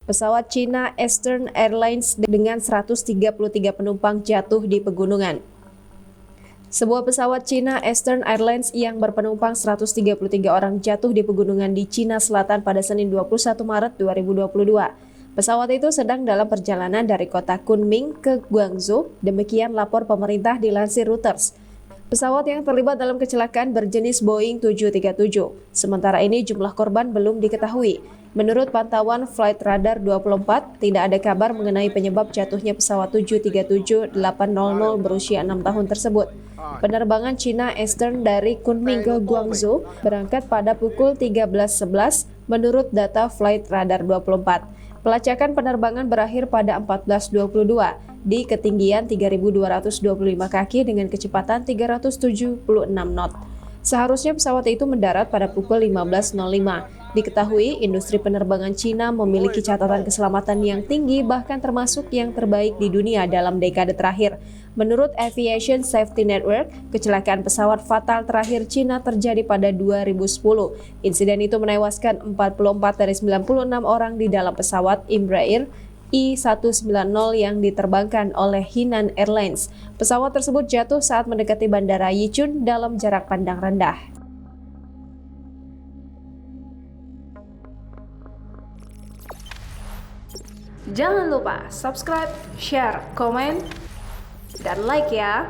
Pesawat Cina Eastern Airlines dengan 133 penumpang jatuh di pegunungan. Sebuah pesawat Cina Eastern Airlines yang berpenumpang 133 orang jatuh di pegunungan di Cina Selatan pada Senin 21 Maret 2022. Pesawat itu sedang dalam perjalanan dari kota Kunming ke Guangzhou, demikian lapor pemerintah dilansir Reuters. Pesawat yang terlibat dalam kecelakaan berjenis Boeing 737. Sementara ini jumlah korban belum diketahui. Menurut pantauan Flight Radar 24, tidak ada kabar mengenai penyebab jatuhnya pesawat 737-800 berusia 6 tahun tersebut. Penerbangan Cina Eastern dari Kunming ke Guangzhou berangkat pada pukul 13.11 menurut data Flight Radar 24. Pelacakan penerbangan berakhir pada 14.22 di ketinggian 3.225 kaki dengan kecepatan 376 knot. Seharusnya pesawat itu mendarat pada pukul 15.05. Diketahui, industri penerbangan Cina memiliki catatan keselamatan yang tinggi bahkan termasuk yang terbaik di dunia dalam dekade terakhir. Menurut Aviation Safety Network, kecelakaan pesawat fatal terakhir Cina terjadi pada 2010. Insiden itu menewaskan 44 dari 96 orang di dalam pesawat Embraer I-190 yang diterbangkan oleh Hainan Airlines. Pesawat tersebut jatuh saat mendekati Bandara Yichun dalam jarak pandang rendah. Jangan lupa subscribe, share, komen, dan like ya!